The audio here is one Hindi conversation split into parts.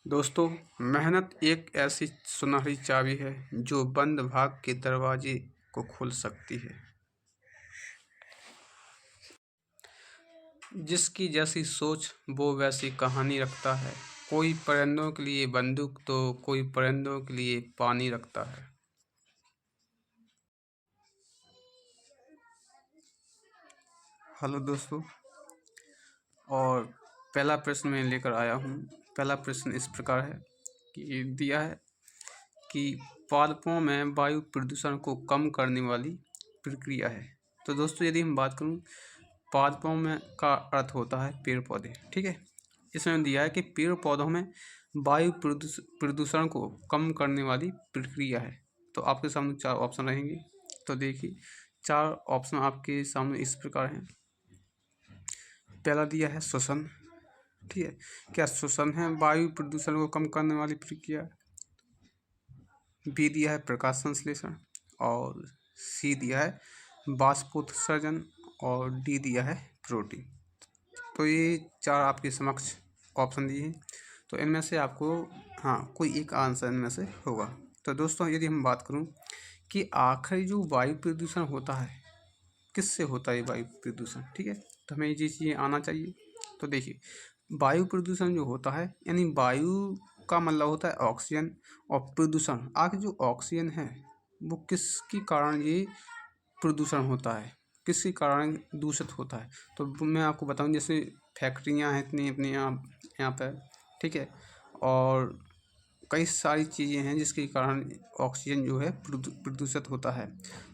दोस्तों, मेहनत एक ऐसी सुनहरी चाबी है जो बंद भाग के दरवाजे को खोल सकती है। जिसकी जैसी सोच वो वैसी कहानी रखता है। कोई परिंदों के लिए बंदूक तो कोई परिंदों के लिए पानी रखता है। हेलो दोस्तों, और पहला प्रश्न मैं लेकर आया हूँ। पहला प्रश्न इस प्रकार है कि दिया है कि पादपों में वायु प्रदूषण को कम करने वाली प्रक्रिया है। तो दोस्तों, यदि हम बात करूं, पादपों में का अर्थ होता है पेड़ पौधे। ठीक है, इसमें दिया है कि पेड़ पौधों में वायु प्रदूषण को कम करने वाली प्रक्रिया है। तो आपके सामने 4 ऑप्शन रहेंगे। तो देखिए, 4 ऑप्शन आपके सामने इस प्रकार हैं। पहला दिया है श्वसन। ठीक है, क्या श्वसन है वायु प्रदूषण को कम करने वाली प्रक्रिया? बी दिया है प्रकाश संश्लेषण, और सी दिया है वाष्पोत्सर्जन, और डी दिया है प्रोटीन। तो ये 4 आपके समक्ष ऑप्शन दिए हैं। तो इनमें से आपको कोई एक आंसर इनमें से होगा। तो दोस्तों, यदि हम बात करूं कि आखिर जो वायु प्रदूषण होता है किससे होता है वायु प्रदूषण, ठीक है, तो हमें ये चीज़ें आना चाहिए। तो देखिए, वायु प्रदूषण जो होता है यानी वायु का मतलब होता है ऑक्सीजन, और प्रदूषण आखिर जो ऑक्सीजन है वो किसके कारण ये प्रदूषण होता है, किसके कारण दूषित होता है। तो मैं आपको बताऊं, जैसे फैक्ट्रियां हैं इतनी अपने यहाँ पर, ठीक है, और कई सारी चीज़ें हैं जिसके कारण ऑक्सीजन जो है प्रदूषित होता है।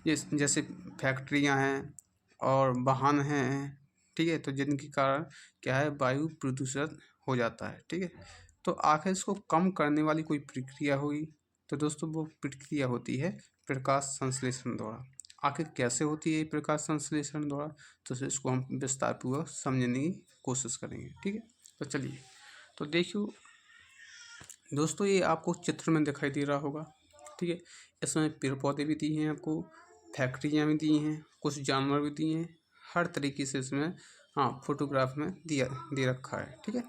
जैसे फैक्ट्रियां हैं और वाहन हैं, ठीक है, तो जिनके कारण क्या है वायु प्रदूषित हो जाता है। ठीक है, तो आखिर इसको कम करने वाली कोई प्रक्रिया होगी। तो दोस्तों, वो प्रक्रिया होती है प्रकाश संश्लेषण द्वारा। आखिर कैसे होती है प्रकाश संश्लेषण द्वारा, तो इसको हम विस्तारपूर्वक समझने की कोशिश करेंगे। ठीक है, तो चलिए, तो देखिए दोस्तों, ये आपको चित्र में दिखाई दे रहा होगा। ठीक है, इसमें पेड़ पौधे भी दिए हैं आपको, फैक्ट्रियाँ भी दी हैं, कुछ जानवर भी दिए हैं, हर तरीके से इसमें फोटोग्राफ में दे रखा है। ठीक है,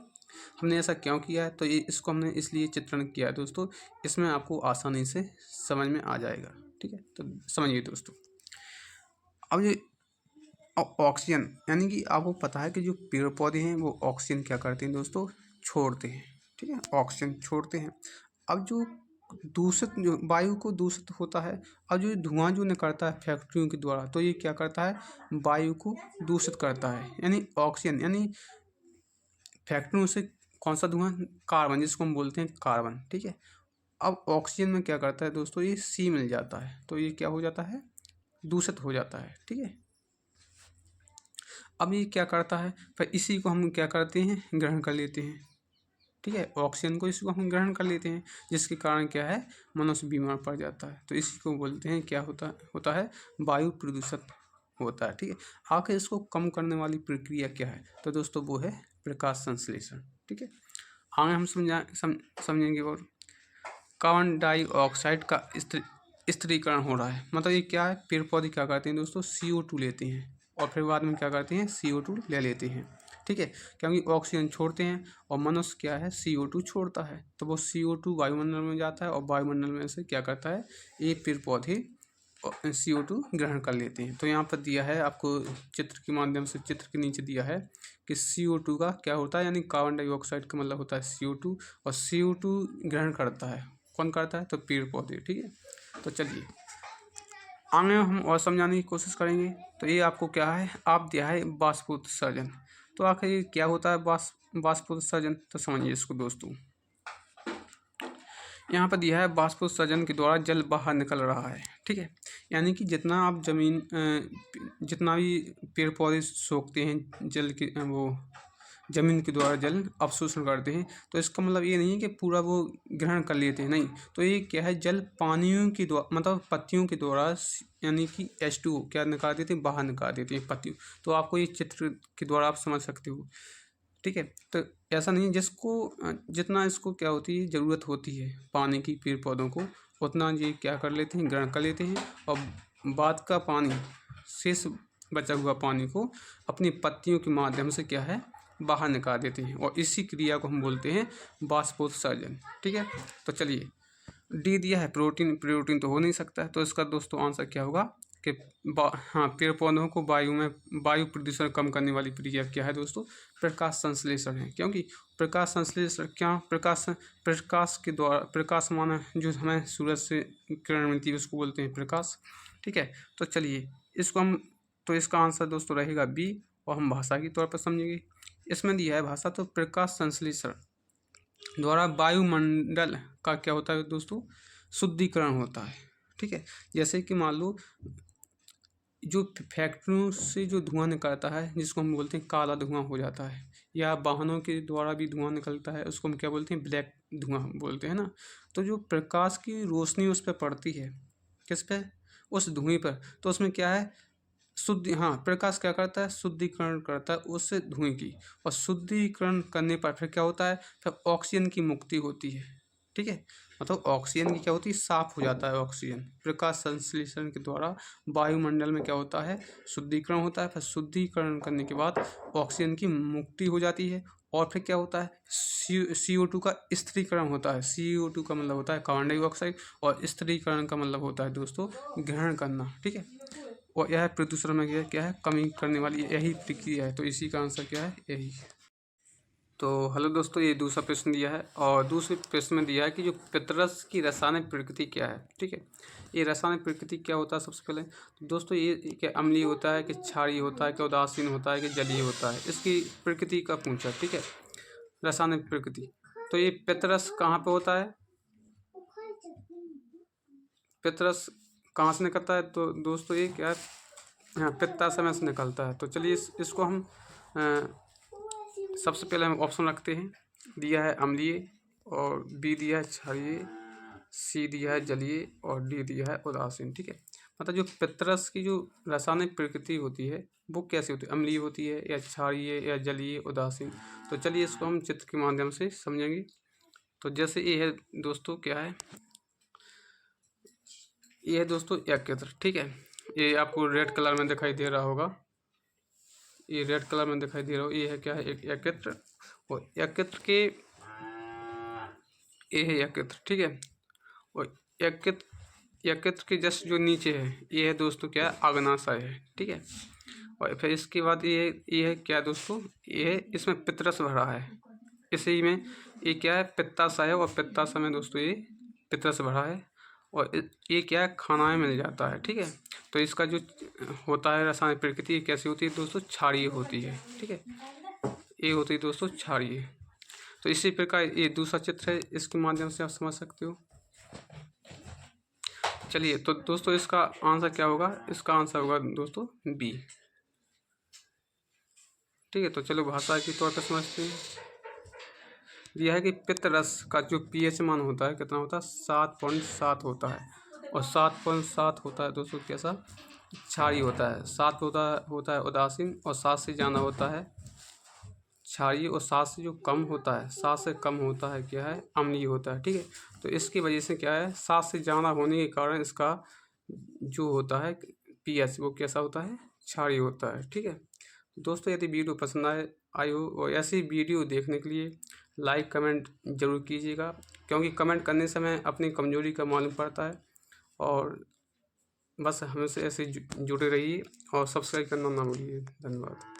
हमने ऐसा क्यों किया है, तो ये इसको हमने इसलिए चित्रण किया है दोस्तों, इसमें आपको आसानी से समझ में आ जाएगा। ठीक है, तो समझिए दोस्तों। अब ये ऑक्सीजन यानी कि आपको पता है कि जो पेड़ पौधे हैं वो ऑक्सीजन क्या करते हैं दोस्तों, छोड़ते हैं। ठीक है, ऑक्सीजन छोड़ते हैं। अब जो दूषित जो वायु को दूषित होता है, और जो धुआं जो निकलता है फैक्ट्रियों के द्वारा, तो ये क्या करता है वायु को दूषित करता है। यानी ऑक्सीजन यानी फैक्ट्रियों से कौन सा धुआं, कार्बन, जिसको हम बोलते हैं कार्बन। ठीक है, अब ऑक्सीजन में क्या करता है दोस्तों, ये सी मिल जाता है, तो ये क्या हो जाता है, दूषित हो जाता है। ठीक है, अब ये क्या करता है, फिर इसी को हम क्या करते हैं, ग्रहण कर लेते हैं। ठीक है, ऑक्सीजन को इसको हम ग्रहण कर लेते हैं, जिसके कारण क्या है मनुष्य बीमार पड़ जाता है। तो इसी को बोलते हैं क्या होता है वायु प्रदूषण होता है। ठीक है, आखिर इसको कम करने वाली प्रक्रिया क्या है, तो दोस्तों वो है प्रकाश संश्लेषण। ठीक है, आगे हम समझेंगे। और कार्बन डाइऑक्साइड का स्थिरीकरण हो रहा है, मतलब ये क्या है, पेड़ पौधे क्या करते हैं दोस्तों, CO2 लेते हैं, और फिर बाद में क्या करते हैं CO2 ले लेते हैं। ठीक है, क्योंकि ऑक्सीजन छोड़ते हैं और मनुष्य क्या है CO2 छोड़ता है, तो वो CO2 वायुमंडल में जाता है, और वायुमंडल में से क्या करता है ये पेड़ पौधे CO2 ग्रहण कर लेते हैं। तो यहाँ पर दिया है आपको चित्र के माध्यम से, चित्र के नीचे दिया है कि CO2 का क्या होता है, यानी कार्बन डाइऑक्साइड का मतलब होता है CO2, और CO2 ग्रहण करता है, कौन करता है, तो पेड़ पौधे। ठीक है, तो चलिए आगे हम और समझाने की कोशिश करेंगे। तो ये आपको क्या है, आप दिया है वाष्पोत्सर्जन। तो आखिर ये क्या होता है वाष्पोत्सर्जन, तो समझिए इसको दोस्तों। यहाँ पर दिया है वाष्पोत्सर्जन के द्वारा जल बाहर निकल रहा है। ठीक है, यानी कि जितना आप जितना भी पेड़ पौधे सोखते हैं जल के, वो जमीन के द्वारा जल अवशोषण करते हैं, तो इसका मतलब ये नहीं है कि पूरा वो ग्रहण कर लेते हैं, नहीं। तो ये क्या है, जल पानियों के द्वारा, मतलब पत्तियों के द्वारा, यानी कि H2O क्या निकाल देते हैं, बाहर निकाल देते हैं पत्तियों। तो आपको ये चित्र के द्वारा आप समझ सकते हो। ठीक है, तो ऐसा नहीं, जितना इसको क्या होती है ज़रूरत होती है पानी की पेड़ पौधों को, उतना ये क्या कर लेते हैं, ग्रहण कर लेते हैं, और बाद का पानी, शेष बचा हुआ पानी को अपनी पत्तियों के माध्यम से क्या है बाहर निकाल देते हैं और इसी क्रिया को हम बोलते हैं बाष्पोत्सर्जन। ठीक है, तो चलिए डी दिया है प्रोटीन, प्रोटीन तो हो नहीं सकता है, तो इसका दोस्तों आंसर क्या होगा कि हाँ, पेड़ पौधों को वायु में वायु प्रदूषण कम करने वाली प्रक्रिया क्या है दोस्तों, प्रकाश संश्लेषण है। क्योंकि प्रकाश संश्लेषण क्या, प्रकाश के द्वारा प्रकाशमान जो हमें सूरज से किरण मिलती है उसको बोलते हैं प्रकाश। ठीक है, तो चलिए इसको हम, तो इसका आंसर दोस्तों रहेगा बी, और हम भाषा के तौर पर समझेंगे। इसमें दिया है भाषा, तो प्रकाश संश्लेषण द्वारा वायुमंडल का क्या होता है दोस्तों, शुद्धिकरण होता है। ठीक है, जैसे कि मान लो जो फैक्ट्रियों से जो धुआं निकलता है जिसको हम बोलते हैं काला धुआं हो जाता है, या वाहनों के द्वारा भी धुआं निकलता है उसको हम क्या बोलते हैं, ब्लैक धुआं बोलते हैं ना। तो जो प्रकाश की रोशनी उस पर पड़ती है, किस पे, उस धुएं पर, तो उसमें क्या है, शुद्धि, हाँ, प्रकाश क्या करता है, शुद्धिकरण करता है उस धुएं की, और शुद्धिकरण करने पर फिर क्या होता है, फिर ऑक्सीजन की मुक्ति होती है। ठीक है, मतलब ऑक्सीजन की क्या होती है, साफ हो जाता है ऑक्सीजन। प्रकाश संश्लेषण के द्वारा वायुमंडल में क्या होता है, शुद्धिकरण होता है, फिर शुद्धिकरण करने के बाद ऑक्सीजन की मुक्ति हो जाती है, और फिर क्या होता है, CO2 का स्थिरीकरण होता है। CO2 का मतलब होता है कार्बन डाइऑक्साइड, और स्थिरीकरण का मतलब होता है दोस्तों ग्रहण करना। ठीक है, और यह प्रदूषण में क्या है, कमी करने वाली यही प्रक्रिया है। तो इसी का आंसर क्या है, यही। तो हेलो दोस्तों, ये दूसरा प्रश्न दिया है, और दूसरे प्रश्न में दिया है कि जो पितरस की रासायनिक प्रकृति क्या है। ठीक है, ये रासायनिक प्रकृति क्या होता है, सबसे पहले तो दोस्तों ये क्या अम्लीय होता है, कि क्षारीय होता है, कि उदासीन होता है, कि जलीय होता है, इसकी प्रकृति का पूछा। ठीक है, रासायनिक प्रकृति, तो ये पितरस कहाँ पे होता है, पितरस कहाँ से निकलता है, तो दोस्तों ये क्या है, हाँ, पित्ताशय में से निकलता है। तो चलिए इसको हम सबसे पहले हम ऑप्शन रखते हैं। दिया है अम्लीय, और बी दिया है क्षारीय, सी दिया है जलीय, और डी दिया है उदासीन। ठीक है, मतलब जो पितरस की जो रासायनिक प्रकृति होती है वो कैसी होती है, अम्लीय होती है, या क्षारीय, या जलीय, उदासीन। तो चलिए इसको हम चित्र के माध्यम से समझेंगे। तो जैसे ये है दोस्तों, क्या है, ये है दोस्तों एकत्र। ठीक है, ये आपको रेड कलर में दिखाई दे रहा होगा, ये रेड कलर में दिखाई दे रहा हो, ये है क्या है, एक एकत्र, और एकत्र के, ये है एकत्र। ठीक है, और एकत्र के जस्ट जो नीचे है ये है दोस्तों क्या है, अग्नाशय है। ठीक है, और फिर इसके बाद ये है क्या दोस्तों, ये है, इसमें पितरस भरा है, इसी में ये क्या है, पित्ताशय है, और पित्ताशय में दोस्तों ये पितरस भरा है, और ये क्या है, खाना में मिल जाता है। ठीक है, तो इसका जो होता है रासायनिक प्रकृति, ये कैसी होती है दोस्तों, क्षारीय होती है। ठीक है, ये होती है दोस्तों क्षारीय। तो इसी प्रकार ये दूसरा चित्र है, इसके माध्यम से आप समझ सकते हो। चलिए, तो दोस्तों इसका आंसर क्या होगा, इसका आंसर होगा दोस्तों बी। ठीक है, तो चलो भाषा के तौर पर समझते हैं। यह है कि पित्तरस का जो pH मान होता है कितना होता है, 7.7 होता है, और 7.7 होता है दोस्तों कैसा, क्षारीय होता है। 7 होता है उदासीन, और 7 से ज़्यादा होता है क्षारीय, और 7 से जो कम होता है, 7 से कम होता है क्या है, अम्लीय होता है। ठीक है, तो इसकी वजह से क्या है, 7 से ज़्यादा होने के कारण इसका जो होता है pH वो कैसा होता है, क्षारीय होता है। ठीक है, दोस्तों यदि वीडियो पसंद आई हो, और ऐसी वीडियो देखने के लिए लाइक कमेंट ज़रूर कीजिएगा, क्योंकि कमेंट करने से हमें अपनी कमजोरी का मालूम पड़ता है। और बस हमसे ऐसे जुड़े रहिए, और सब्सक्राइब करना ना भूलिए। धन्यवाद।